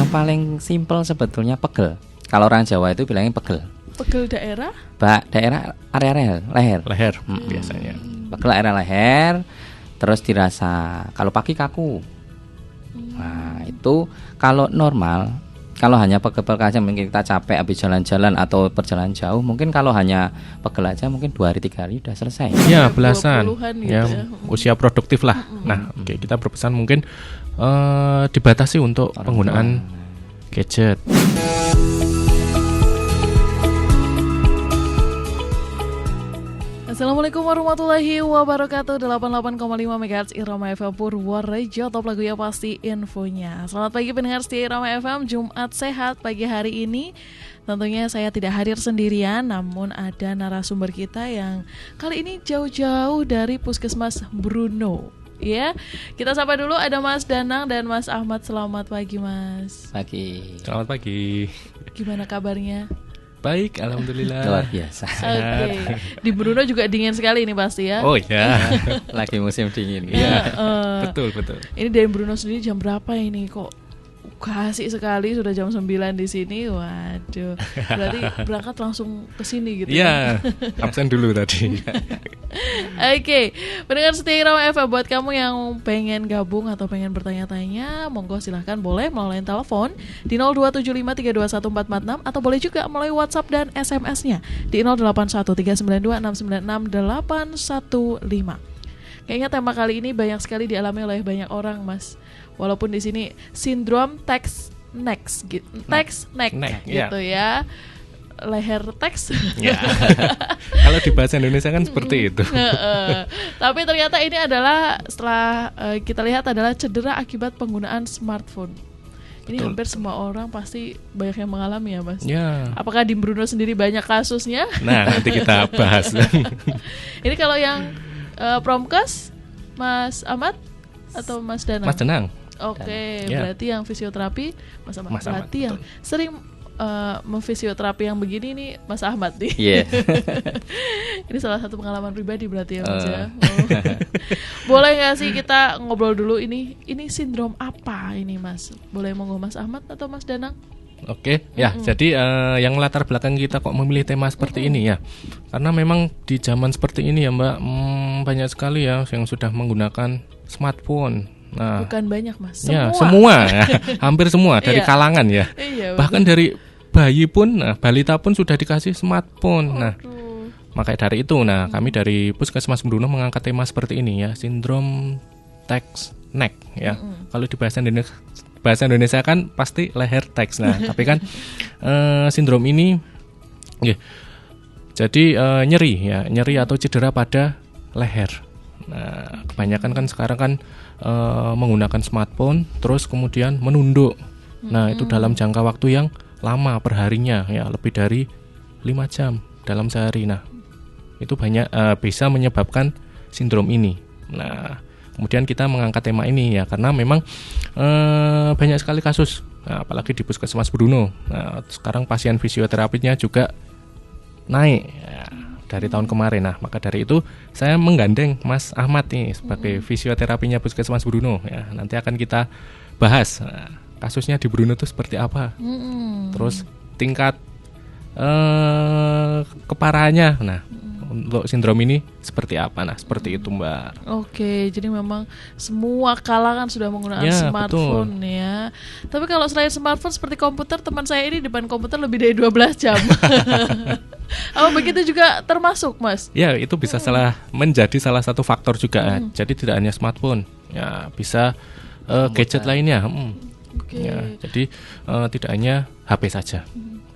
Yang paling simpel sebetulnya pegel. Kalau orang Jawa itu bilangnya pegel. Pegel daerah? Daerah area leher. Leher biasanya. Pegel area leher, terus dirasa kalau pagi kaku. Nah, itu kalau normal, kalau hanya pegel-pegel aja mungkin kita capek habis jalan-jalan atau perjalanan jauh, mungkin kalau hanya pegel aja mungkin 2 hari 3 hari udah selesai. Ya, belasan. Gitu ya, usia produktif lah. Nah, oke, kita berpesan mungkin dibatasi untuk penggunaan gadget. Assalamualaikum warahmatullahi wabarakatuh. 88,5 MHz Irama FM Purworejo. Top lagu ya pasti infonya. Selamat pagi pendengar setia Irama FM. Jumat sehat pagi hari ini. Tentunya saya tidak hadir sendirian, namun ada narasumber kita yang kali ini jauh-jauh dari Puskesmas Bruno. Ya, kita sapa dulu, ada Mas Danang dan Mas Ahmad. Selamat pagi Mas. Pagi. Selamat pagi. Gimana kabarnya? Baik, alhamdulillah. Luar biasa. Oke. Di Bruno juga dingin sekali ini pasti ya. Oh ya. Lagi musim dingin. Iya. Betul. Ini dari Bruno sendiri jam berapa ini kok? Kasih sekali sudah jam 9 di sini. Waduh. Berarti berangkat langsung ke sini gitu. Iya. Absen dulu tadi. Oke, pendengar setia Irama FM, buat kamu yang pengen gabung atau pengen bertanya-tanya, monggo silahkan boleh melalui telepon di 02753214446 atau boleh juga melalui WhatsApp dan SMS-nya di 081392696815. Kayaknya tema kali ini banyak sekali dialami oleh banyak orang, Mas. Walaupun di sini sindrom neck gitu ya. Leher teks. Ya. Kalau di bahasa Indonesia kan seperti itu. Tapi ternyata ini adalah setelah kita lihat adalah cedera akibat penggunaan smartphone. Ini hampir semua orang pasti banyak yang mengalami ya Mas. Ya. Apakah di Bruno sendiri banyak kasusnya? Nah, nanti kita bahas. Ini kalau yang Promkes, Mas Ahmad atau Mas Danang? Mas Danang. Oke, berarti yang fisioterapi Mas Ahmad. Berarti yang sering memfisioterapi yang begini nih Mas Ahmad nih. Iya. Ini salah satu pengalaman pribadi berarti ya Mas ya. Boleh nggak sih kita ngobrol dulu ini sindrom apa ini Mas? Boleh monggo Mas Ahmad atau Mas Danang? Oke, ya. Jadi yang latar belakang kita kok memilih tema seperti ini ya, karena memang di zaman seperti ini ya Mbak, banyak sekali ya yang sudah menggunakan smartphone. Nah, bukan banyak Mas. Semua. Hampir semua dari kalangan ya. Iya, bahkan dari bayi pun, balita pun sudah dikasih smartphone. Nah, makanya dari itu, kami dari Puskesmas Bruno mengangkat tema seperti ini ya, sindrom teks neck ya. Kalau di bahasa Indonesia kan pasti leher teks. Nah, tapi kan sindrom ini, jadi nyeri atau cedera pada leher. Nah, kebanyakan kan sekarang kan menggunakan smartphone, terus kemudian menunduk. Nah, itu dalam jangka waktu yang lama perharinya ya, lebih dari 5 jam dalam sehari. Nah, itu banyak bisa menyebabkan sindrom ini. Nah, kemudian kita mengangkat tema ini ya karena memang banyak sekali kasus, apalagi di Puskesmas Bruno. Nah, sekarang pasien fisioterapinya juga naik ya, dari tahun kemarin. Nah, maka dari itu saya menggandeng Mas Ahmad nih sebagai fisioterapinya Puskesmas Bruno ya. Nanti akan kita bahas kasusnya di Bruno itu seperti apa, terus tingkat keparahannya. Nah, untuk sindrom ini seperti apa? Nah, seperti itu Mbak. Oke, jadi memang semua kalangan sudah menggunakan smartphone betul. Ya. Tapi kalau selain smartphone seperti komputer, teman saya ini depan komputer lebih dari 12 jam. Oh, begitu juga termasuk Mas? Ya, itu bisa menjadi salah satu faktor juga. Jadi tidak hanya smartphone, ya bisa gadget lainnya. Ya, jadi tidak hanya HP saja.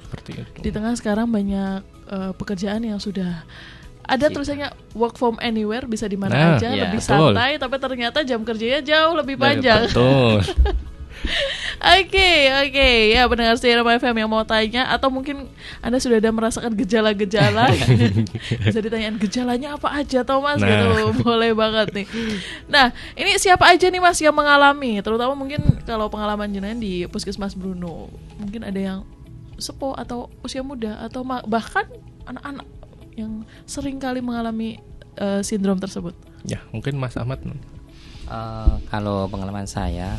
Seperti itu. Di tengah sekarang banyak pekerjaan yang sudah ada tulisannya work from anywhere, bisa di mana aja, lebih santai, tapi ternyata jam kerjanya jauh lebih panjang. Betul. Oke, ya pendengar setia Irama FM yang mau tanya atau mungkin Anda sudah ada merasakan gejala-gejala, bisa ditanyain gejalanya apa aja atau Mas gitu, boleh banget nih. Nah, ini siapa aja nih Mas yang mengalami, terutama mungkin kalau pengalaman jenengan di Puskesmas Bruno, mungkin ada yang sepuh atau usia muda atau bahkan anak-anak yang sering kali mengalami sindrom tersebut. Ya, mungkin Mas Ahmad. Kalau pengalaman saya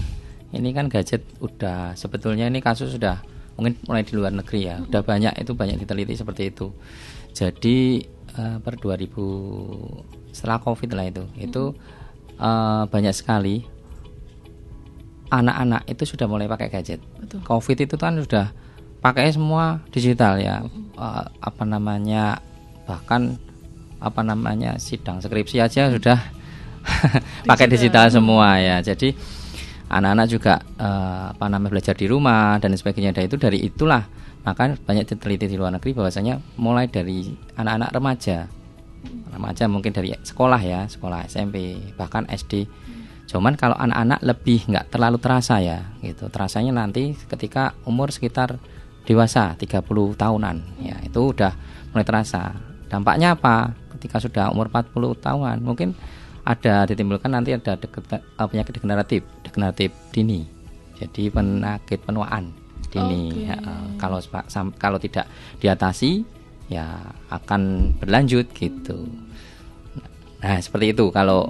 ini kan gadget udah sebetulnya ini kasus sudah mungkin mulai di luar negeri ya, udah banyak diteliti seperti itu. Jadi per 2000 setelah COVID lah itu banyak sekali anak-anak itu sudah mulai pakai gadget. Betul. COVID itu kan sudah pakai semua digital ya, bahkan sidang skripsi aja sudah pakai digital semua ya. Jadi anak-anak juga belajar di rumah dan sebagainya. Dan dari itulah maka banyak diteliti di luar negeri bahwasanya mulai dari anak-anak remaja mungkin dari sekolah SMP bahkan SD. Cuman kalau anak-anak lebih nggak terlalu terasa ya gitu. Terasanya nanti ketika umur sekitar dewasa 30 tahunan ya, itu udah mulai terasa. Dampaknya apa? Ketika sudah umur 40 tahunan mungkin ditimbulkan nanti ada penyakit degeneratif dini. Jadi penyakit penuaan dini. Ya, kalau tidak diatasi ya akan berlanjut gitu. Nah, seperti itu kalau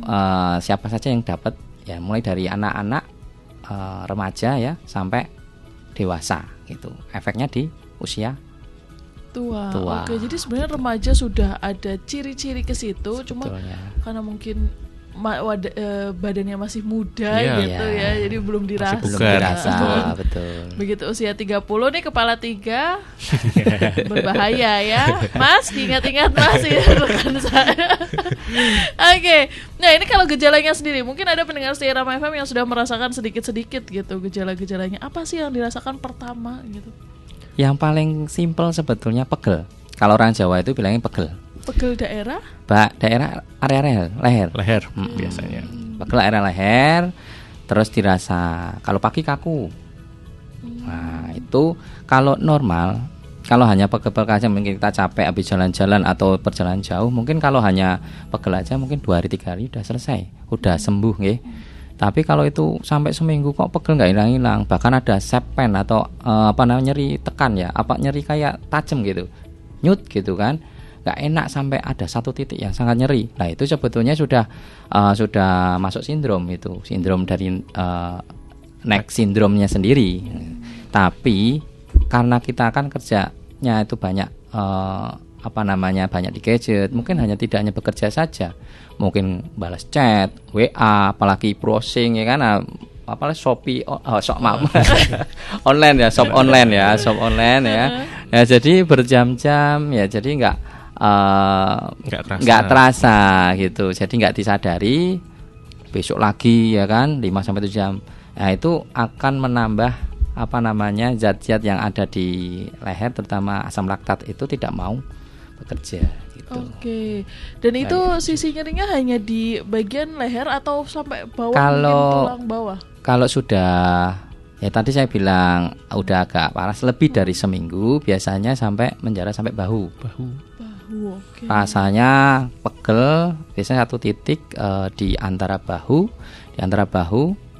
siapa saja yang dapat ya, mulai dari anak-anak, remaja ya sampai dewasa gitu. Efeknya di usia tua. Oke, jadi sebenarnya remaja sudah ada ciri-ciri ke situ, cuma karena mungkin badannya masih muda gitu ya, jadi belum dirasa. Betul. Begitu usia 30 nih kepala 3 berbahaya ya, Mas. Ingat-ingat Mas ya, rekan saya. Oke. Nah, ini kalau gejalanya sendiri, mungkin ada pendengar setia Rama FM yang sudah merasakan sedikit-sedikit gitu gejala-gejalanya. Apa sih yang dirasakan pertama gitu? Yang paling simpel sebetulnya pegel. Kalau orang Jawa itu bilangnya pegel. Pegel daerah? Daerah area leher. Biasanya. Pegel area leher, terus dirasa kalau pagi kaku. Nah, itu kalau normal, kalau hanya pegel aja mungkin kita capek habis jalan-jalan atau perjalanan jauh, mungkin kalau hanya pegel aja mungkin 2 hari 3 hari udah selesai, udah sembuh nggih. Tapi kalau itu sampai seminggu kok pegel nggak hilang-hilang, bahkan ada sepen atau nyeri tekan ya, nyeri kayak tajam gitu, nyut gitu kan, nggak enak sampai ada satu titik yang sangat nyeri. Nah, itu sebetulnya sudah masuk sindrom dari neck syndrome-nya sendiri. Tapi karena kita kan kerjanya itu banyak banyak di gadget, mungkin tidak hanya bekerja saja, mungkin balas chat, WA, apalagi browsing ya kan, apalagi Shopee, online ya, shop online ya. Ya jadi berjam-jam ya, jadi nggak terasa gitu, jadi nggak disadari, besok lagi ya kan 5-7 jam. Nah, itu akan menambah zat-zat yang ada di leher, terutama asam laktat itu tidak mau bekerja gitu. Oke. Dan itu sisi nyerinya hanya di bagian leher atau sampai bawah, mungkin tulang bawah? Kalau sudah ya tadi saya bilang udah agak parah lebih dari seminggu, biasanya sampai menjara sampai bahu. Okay. Rasanya pegel, biasanya satu titik di antara bahu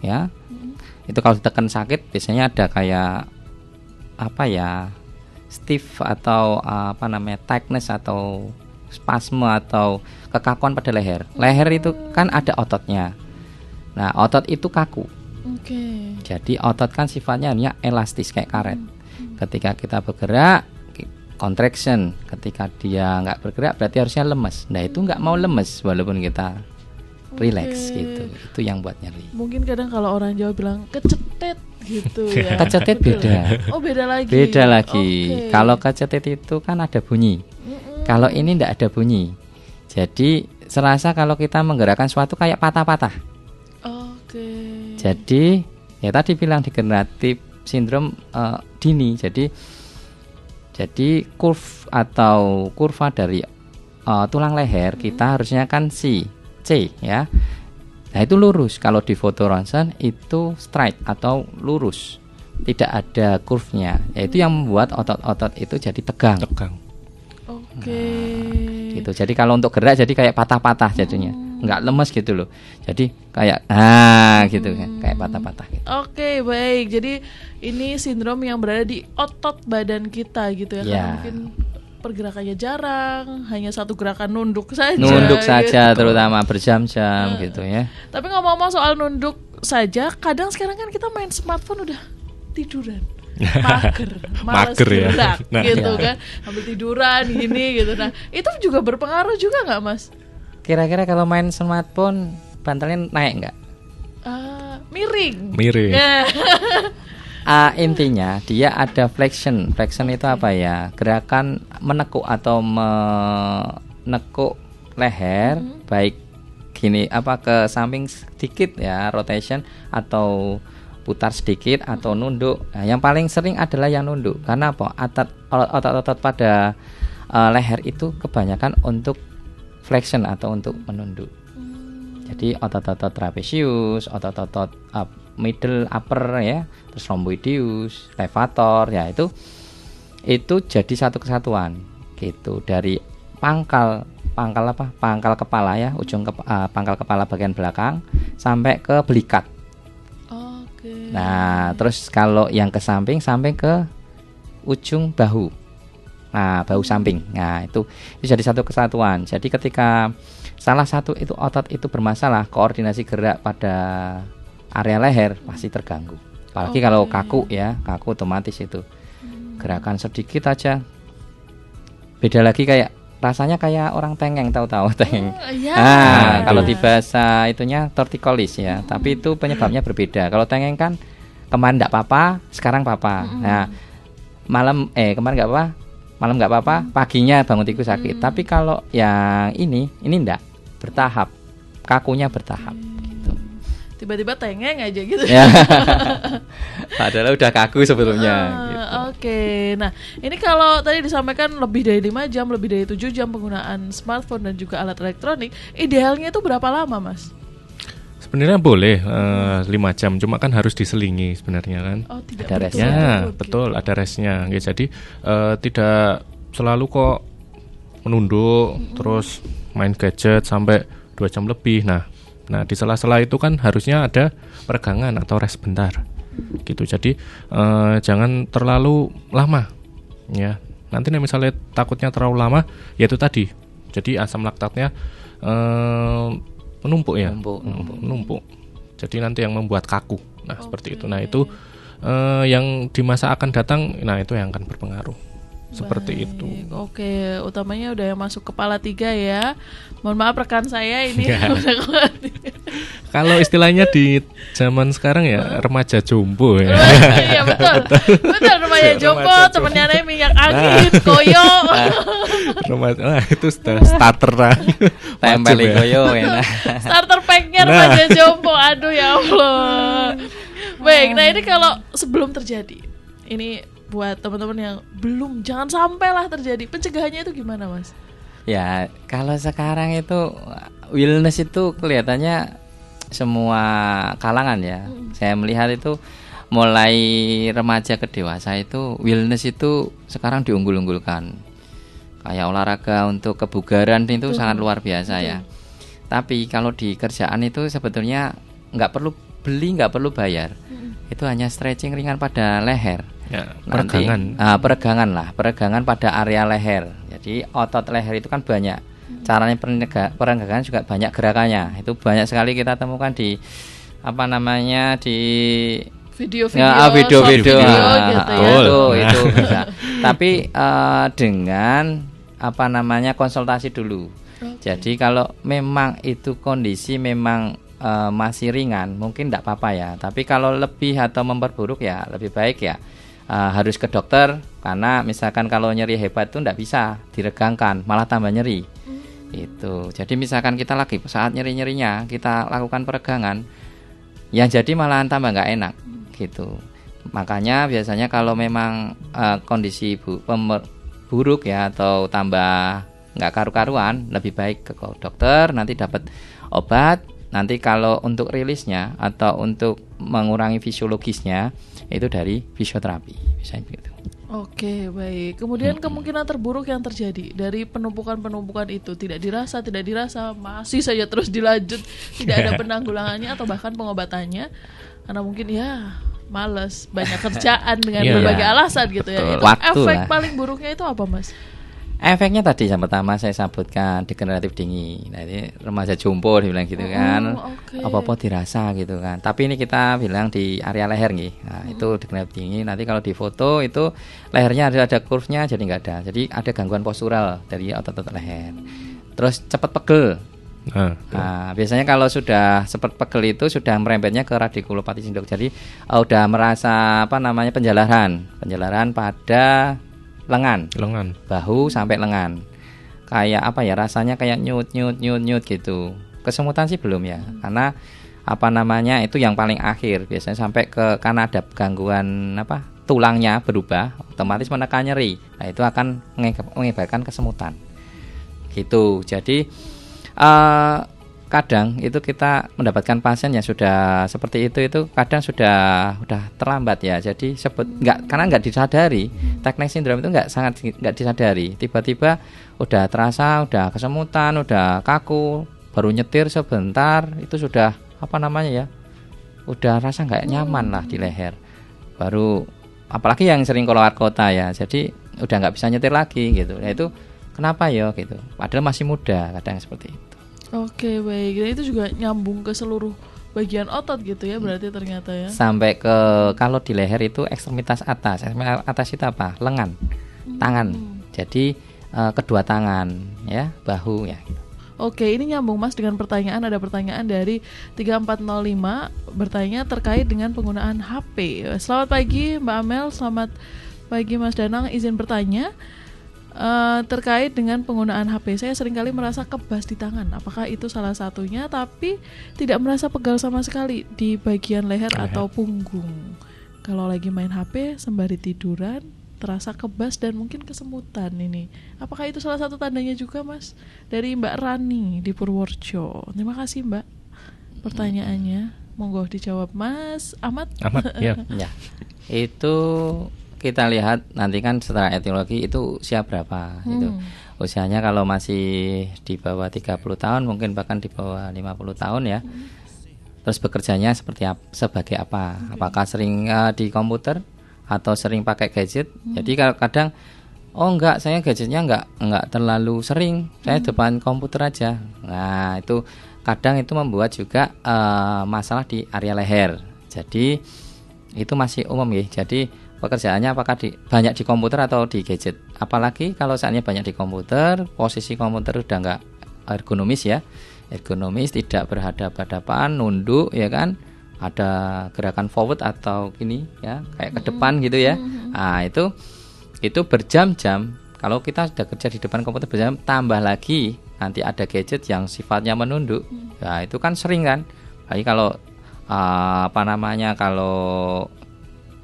ya. Itu kalau ditekan sakit biasanya ada kayak stiff atau tightness atau spasme atau kekakuan pada leher. Leher itu kan ada ototnya. Nah, otot itu kaku. Okay. Jadi otot kan sifatnya hanya elastis kayak karet. Ketika kita bergerak, contraction. Ketika dia nggak bergerak berarti harusnya lemes. Nah, itu nggak mau lemes walaupun kita relax gitu. Itu yang buat nyeri. Mungkin kadang kalau orang Jawa bilang kecetet gitu ya. Kecetet beda. Oh, beda lagi. Okay. Kalau kecetet itu kan ada bunyi. Kalau ini enggak ada bunyi. Jadi serasa kalau kita menggerakkan suatu kayak patah-patah. Oke. Jadi ya tadi bilang degeneratif sindrom dini. Jadi kurva dari tulang leher kita harusnya kan C ya. Nah, itu lurus. Kalau di foto ronsen itu straight atau lurus, tidak ada kurvnya. Yaitu yang membuat otot-otot itu jadi tegang. Oke. Nah, gitu. Jadi kalau untuk gerak jadi kayak patah-patah jadinya, nggak lemes gitu loh. Jadi kayak gitu kan, kayak patah-patah. Gitu. Oke, baik. Jadi ini sindrom yang berada di otot badan kita gitu ya. Karena mungkin pergerakannya jarang, hanya satu gerakan nunduk saja. Gitu. Terutama berjam-jam gitu ya. Tapi ngomong-ngomong soal nunduk saja kadang sekarang kan kita main smartphone udah tiduran, mager, malas Mager ya. gerak Nah, gitu iya. kan, ambil tiduran gini gitu. Nah itu juga berpengaruh juga nggak Mas? Kira-kira kalau main smartphone bantalnya naik nggak? Miring. Miring. Ya. Intinya dia ada flexion. Flexion itu apa ya? Gerakan menekuk atau menekuk leher, baik gini apa ke samping sedikit ya, rotation atau putar sedikit atau nunduk. Nah, yang paling sering adalah yang nunduk. Karena apa? Otot-otot pada leher itu kebanyakan untuk flexion atau untuk menunduk. Jadi otot-otot trapezius, otot-otot middle upper ya, terus rhomboideus, levator ya, itu jadi satu kesatuan gitu, dari pangkal kepala ya, ujung pangkal kepala bagian belakang sampai ke belikat. Oke. Nah, terus kalau yang ke samping sampai ke ujung bahu. Nah, bahu samping. Nah, itu jadi satu kesatuan. Jadi ketika salah satu itu otot itu bermasalah, koordinasi gerak pada area leher pasti terganggu. Apalagi kalau kaku ya, kaku otomatis itu. Gerakan sedikit aja. Beda lagi kayak rasanya kayak orang tengeng, tahu-tahu tengeng. Ya. Kalau di bahasa itunya torticollis ya, tapi itu penyebabnya berbeda. Kalau tengeng kan kemarin enggak apa-apa, sekarang apa-apa. Nah, kemarin enggak apa-apa, malam enggak apa-apa, paginya bangun tidur sakit. Tapi kalau yang ini enggak, bertahap. Kakunya bertahap gitu. Tiba-tiba tengeng aja gitu. Ya. Padahal udah kaku sebelumnya gitu. Oke. Nah, ini kalau tadi disampaikan lebih dari 5 jam, lebih dari 7 jam penggunaan smartphone dan juga alat elektronik, idealnya itu berapa lama, Mas? Sebenarnya boleh 5 jam, cuma kan harus diselingi sebenarnya kan. Oh, tidak Ada berturut-turut Ya, gitu. betul, ada restnya. Ya, jadi tidak selalu kok menunduk terus main gadget sampai 2 jam lebih. Nah, di sela-sela itu kan harusnya ada peregangan atau rest bentar. Gitu. Jadi jangan terlalu lama. Ya. Nanti misalnya takutnya terlalu lama, ya itu tadi. Jadi asam laktatnya menumpuk ya. Menumpuk. Jadi nanti yang membuat kaku. Nah, seperti itu. Nah, itu yang di masa akan datang, nah itu yang akan berpengaruh. Seperti itu. Oke, utamanya udah yang masuk kepala 3 ya. Mohon maaf rekan saya ini Ya. udah kepala 3. Kalau istilahnya di zaman sekarang ya remaja jompo ya. Iya betul. Betul remaja jompo, temennya Nemi minyak angin, koyo. Remaja, itu sudah starter lah. Tempel Wajib ya. koyo enak. Starter pack-nya remaja jompo. Aduh ya Allah. Baik, nah ini kalau sebelum terjadi, ini buat teman-teman yang belum, jangan sampailah terjadi. Pencegahannya itu gimana, Mas? Ya, kalau sekarang itu wellness itu kelihatannya semua kalangan ya. Saya melihat itu mulai remaja ke dewasa itu wellness itu sekarang diunggul-unggulkan. Kayak olahraga untuk kebugaran itu sangat luar biasa ya. Tapi kalau di kerjaan itu sebetulnya nggak perlu beli, nggak perlu bayar. Itu hanya stretching ringan pada leher. Ya, peregangan. Peregangan pada area leher. Jadi otot leher itu kan banyak. Caranya peregangan juga banyak gerakannya. Itu banyak sekali kita temukan di di Video-video, video-video. gitu ya. Itu bisa. Tapi dengan konsultasi dulu. Jadi kalau memang itu kondisi memang masih ringan, mungkin tidak apa-apa ya. Tapi kalau lebih atau memperburuk ya lebih baik ya harus ke dokter, karena misalkan kalau nyeri hebat itu tidak bisa diregangkan, malah tambah nyeri. Itu. Jadi misalkan kita lagi saat nyeri-nyerinya kita lakukan peregangan, yang jadi malahan tambah nggak enak gitu. Makanya biasanya kalau memang kondisi buruk ya atau tambah nggak karu-karuan, lebih baik ke dokter, nanti dapat obat. Nanti kalau untuk rilisnya atau untuk mengurangi fisiologisnya itu dari fisioterapi, bisa begitu. Oke, baik. Kemudian kemungkinan terburuk yang terjadi dari penumpukan itu tidak dirasa, masih saja terus dilanjut, tidak ada penanggulangannya atau bahkan pengobatannya, karena mungkin ya malas, banyak kerjaan dengan Iya. berbagai alasan gitu ya. Betul. Itu Waktu efek lah. paling buruknya itu apa, Mas? Efeknya tadi yang pertama saya sebutkan degeneratif dingin. Nah, ini remaja jompo dibilang gitu kan. Oke. Apa-apa dirasa gitu kan. Tapi ini kita bilang di area leher nih. Nah, itu degeneratif dingin. Nanti kalau di foto itu lehernya ada curve-nya jadi nggak ada. Jadi ada gangguan postural dari otot-otot leher. Terus cepat pegel. Nah, biasanya kalau sudah cepat pegel itu sudah merembetnya ke radikulopati sindrom. Jadi udah merasa penjalaran pada lengan, bahu sampai lengan. Kayak apa ya, rasanya kayak nyut gitu. Kesemutan sih belum ya, karena itu yang paling akhir. Biasanya sampai ke karena ada gangguan tulangnya berubah, otomatis menekan nyeri. Nah, itu akan mengakibatkan kesemutan. Gitu. Jadi kadang itu kita mendapatkan pasien yang sudah seperti itu kadang sudah terlambat ya. Jadi karena nggak disadari, teknik sindrom itu nggak disadari. Tiba-tiba udah terasa, udah kesemutan, udah kaku, baru nyetir sebentar itu sudah udah rasa nggak nyaman lah di leher. Baru apalagi yang sering keluar kota ya, jadi udah nggak bisa nyetir lagi gitu. Nah, itu kenapa ya gitu? Padahal masih muda, kadang seperti itu. Oke, baik. Dan itu juga nyambung ke seluruh bagian otot gitu ya, berarti ternyata ya. Sampai ke kalau di leher itu ekstremitas atas. Ekstremitas atas itu apa? Lengan, tangan. Jadi kedua tangan ya, bahu ya. Oke, ini nyambung Mas dengan pertanyaan. Ada pertanyaan dari 3405 bertanya terkait dengan penggunaan HP. Selamat pagi Mbak Amel, selamat pagi Mas Danang. Izin bertanya terkait dengan penggunaan HP. Saya seringkali merasa kebas di tangan. Apakah itu salah satunya? Tapi tidak merasa pegal sama sekali di bagian leher atau punggung. Kalau lagi main HP sembari tiduran terasa kebas dan mungkin kesemutan ini. Apakah itu salah satu tandanya juga Mas? Dari Mbak Rani di Purworejo. Terima kasih Mbak pertanyaannya. Monggo dijawab Mas Ahmad. Ya. Ya. Itu kita lihat nanti kan setelah etiologi itu usia berapa gitu. Usianya kalau masih di bawah 30 tahun mungkin bahkan di bawah 50 tahun ya. Terus bekerjanya sebagai apa? Apakah sering di komputer atau sering pakai gadget? Jadi kadang enggak, saya gadgetnya enggak terlalu sering. Saya depan komputer aja. Nah, itu kadang itu membuat juga masalah di area leher. Jadi itu masih umum ya. Jadi pekerjaannya apakah banyak di komputer atau di gadget. Apalagi kalau saatnya banyak di komputer, posisi komputer udah nggak ergonomis ya. Ergonomis, tidak berhadapan-hadapan, nunduk ya kan. Ada gerakan forward atau gini ya, kayak ke depan gitu ya. Nah, itu berjam-jam. Kalau kita sudah kerja di depan komputer berjam, tambah lagi nanti ada gadget yang sifatnya menunduk. Nah, itu kan sering kan. Jadi kalau kalau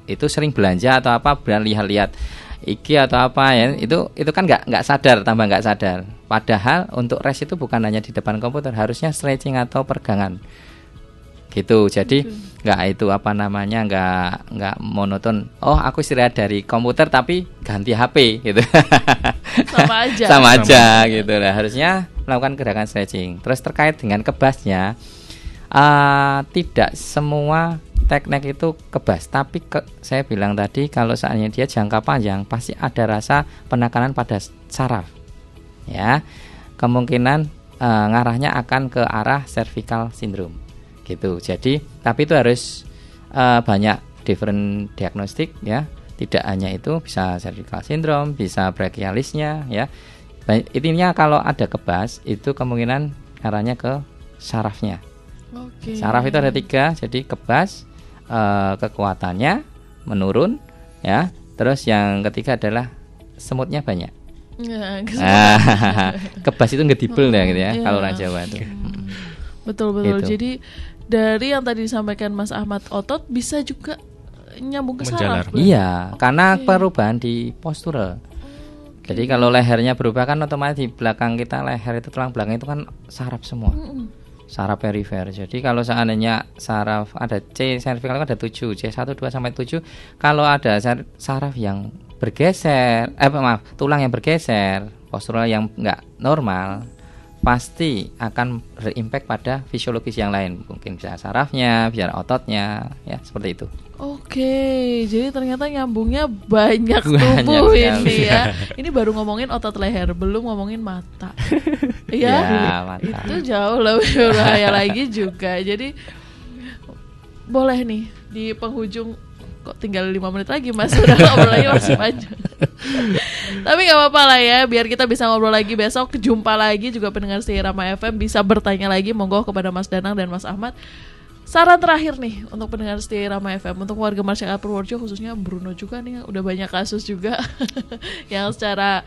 itu sering belanja atau lihat IG atau apa ya, itu kan nggak sadar, tambah nggak sadar. Padahal untuk rest itu bukan hanya di depan komputer, harusnya stretching atau peregangan gitu. Jadi nggak nggak monoton. Oh, aku istirahat dari komputer tapi ganti HP gitu. sama aja gitu lah. Harusnya melakukan gerakan stretching. Terus terkait dengan kebasnya, tidak semua teknik itu kebas, tapi saya bilang tadi kalau seandainya dia jangka panjang pasti ada rasa penekanan pada saraf ya, kemungkinan ngarahnya akan ke arah cervical syndrome gitu. Jadi tapi itu harus banyak different diagnostik ya, tidak hanya itu, bisa cervical syndrome, bisa brachialisnya ya. Intinya kalau ada kebas itu kemungkinan arahnya ke sarafnya. Saraf itu ada 3, jadi kebas, kekuatannya menurun ya. Terus yang ketiga adalah semutnya banyak. Kebas itu ngedibel ya gitu ya, kalau orang Jawa itu. Betul. Gitu. Jadi dari yang tadi disampaikan Mas Ahmad, otot bisa juga nyambung ke saraf. Iya, karena perubahan di postural. Jadi kalau lehernya berubah kan otomatis di belakang kita, leher itu tulang belakang itu kan saraf semua. Saraf perifer. Jadi kalau seandainya saraf ada C cervical ada 7, C1 2 sampai 7. Kalau ada saraf yang bergeser, tulang yang bergeser, postural yang enggak normal, pasti akan berimpact pada fisiologis yang lain, mungkin bisa sarafnya, bisa ototnya, ya seperti itu. Oke, jadi ternyata nyambungnya banyak tubuh Banyak ini sekali. ya. Ini baru ngomongin otot leher, belum ngomongin mata. Iya, Ya, mata. itu jauh lebih berbahaya lagi juga. Jadi boleh nih di penghujung, kok tinggal 5 menit lagi Mas, udah ngobrol lagi masih panjang. Tapi gak apa-apa lah ya, biar kita bisa ngobrol lagi besok, jumpa lagi juga pendengar setia Rama FM bisa bertanya lagi, monggo kepada Mas Danang dan Mas Ahmad. Saran terakhir nih untuk pendengar setia Rama FM, untuk warga masyarakat Purworejo khususnya Bruno juga nih, udah banyak kasus juga yang secara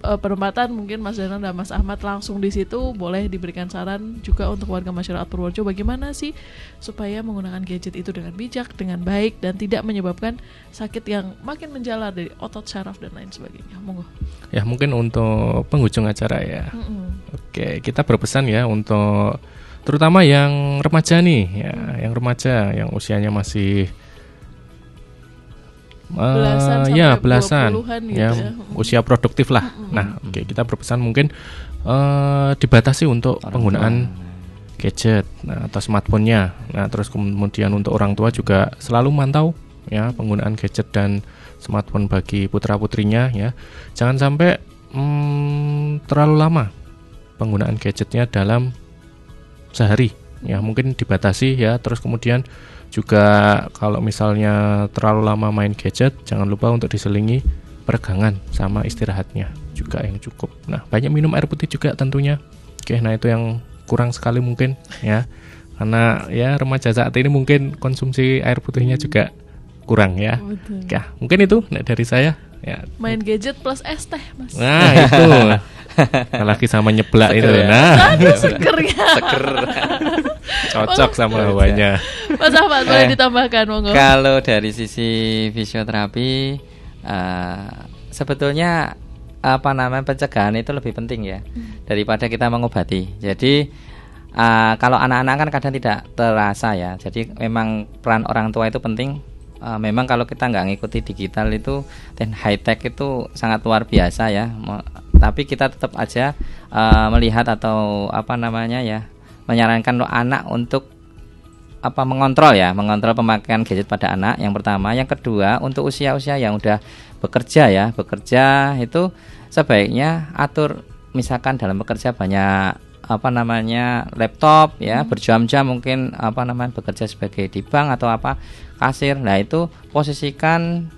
penempatan mungkin Mas Danang dan Mas Ahmad langsung di situ, boleh diberikan saran juga untuk warga masyarakat Purworejo bagaimana sih supaya menggunakan gadget itu dengan bijak, dengan baik, dan tidak menyebabkan sakit yang makin menjalar dari otot, saraf dan lain sebagainya. Monggo. Ya mungkin untuk penghujung acara ya. Oke, kita berpesan ya untuk terutama yang remaja nih ya, yang remaja yang usianya masih Belasan sampai belasan 20-an gitu ya, ya. usia produktif lah. Nah, oke, kita berpesan mungkin dibatasi untuk penggunaan gadget, atau smartphone-nya. Nah, terus kemudian untuk orang tua juga selalu mantau ya penggunaan gadget dan smartphone bagi putra-putrinya ya. Jangan sampai terlalu lama penggunaan gadgetnya dalam sehari ya, mungkin dibatasi ya. Terus kemudian juga kalau misalnya terlalu lama main gadget, jangan lupa untuk diselingi peregangan sama istirahatnya juga yang cukup. Nah, banyak minum air putih juga tentunya. Oke, nah itu yang kurang sekali mungkin ya, karena ya remaja saat ini mungkin konsumsi air putihnya juga kurang ya. Betul. Ya, mungkin itu dari saya ya. Main gadget plus es teh, Mas. Nah itu apalagi sama nyeblak itu. Ya. Nah Aduh, segernya. Seger. cocok sama hawanya. Mas Ahmad boleh ditambahkan, monggo. Kalau dari sisi fisioterapi, sebetulnya pencegahan itu lebih penting ya daripada kita mengobati. Jadi kalau anak-anak kan kadang tidak terasa ya. Jadi memang peran orang tua itu penting. Memang kalau kita nggak ngikuti digital itu dan high tech itu sangat luar biasa ya. Tapi kita tetap aja melihat atau menyarankan anak untuk mengontrol pemakaian gadget pada anak. Yang pertama, yang kedua untuk usia-usia yang udah bekerja itu sebaiknya atur, misalkan dalam bekerja banyak laptop ya, berjam-jam mungkin bekerja sebagai di bank atau kasir. Nah, itu posisikan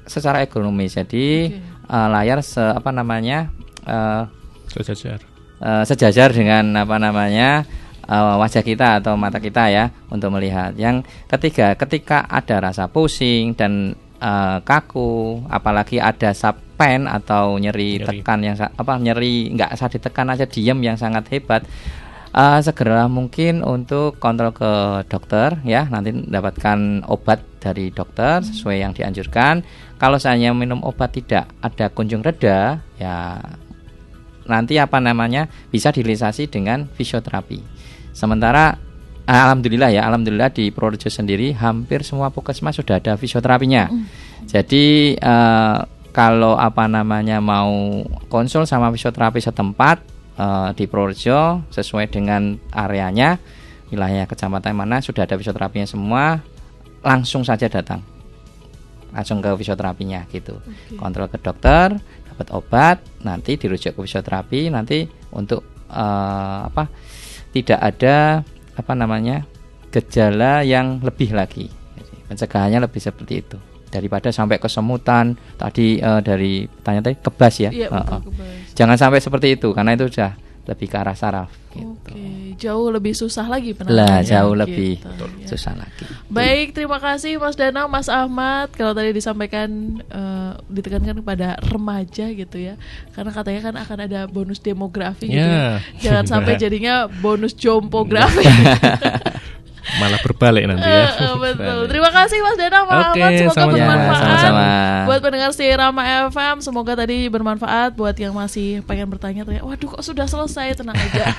secara ergonomis. Jadi layar sejajar dengan wajah kita atau mata kita ya, untuk melihat. Yang ketiga, ketika ada rasa pusing dan kaku, apalagi ada pain atau nyeri tekan yang nyeri nggak usah ditekan aja, diam yang sangat hebat, segera mungkin untuk kontrol ke dokter ya, nanti mendapatkan obat dari dokter sesuai yang dianjurkan. Kalau saya minum obat tidak ada kunjung reda ya, nanti bisa direalisasi dengan fisioterapi. Sementara alhamdulillah di Purworejo sendiri hampir semua puskesmas sudah ada fisioterapinya. Jadi kalau mau konsul sama fisioterapi setempat di Purworejo sesuai dengan areanya, wilayah kecamatan mana sudah ada fisioterapinya semua, langsung saja datang langsung ke fisioterapinya gitu. Kontrol ke dokter, dapat obat, nanti dirujuk ke fisioterapi, nanti untuk tidak ada gejala yang lebih lagi. Jadi, pencegahannya lebih seperti itu daripada sampai kesemutan tadi, dari pertanyaan tadi kebas ya. Iya, kebas. Jangan sampai seperti itu karena itu sudah lebih ke arah saraf gitu. Oke, jauh lebih susah lagi penanganannya. Jauh lebih ya. susah lagi. Baik, terima kasih Mas Danang, Mas Ahmad. Kalau tadi disampaikan ditekankan kepada remaja gitu ya, karena katanya kan akan ada bonus demografi gitu ya. Jangan sampai jadinya bonus jompografi. Malah berbalik nanti ya. Betul. Terima kasih Mas Danang, Mas Ahmad. Semoga bermanfaat sama-sama. Buat pendengar si Rama FM, semoga tadi bermanfaat. Buat yang masih pengen bertanya, waduh kok sudah selesai, tenang aja.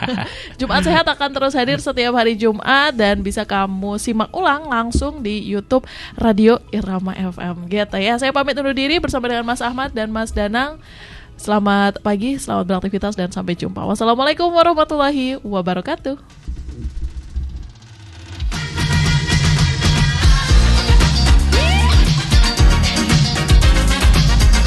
Jumat Sehat akan terus hadir setiap hari Jumat dan bisa kamu simak ulang langsung di YouTube Radio Irama FM. Gitu ya. Saya pamit undur diri bersama dengan Mas Ahmad dan Mas Danang. Selamat pagi, selamat beraktivitas dan sampai jumpa. Wassalamualaikum warahmatullahi wabarakatuh.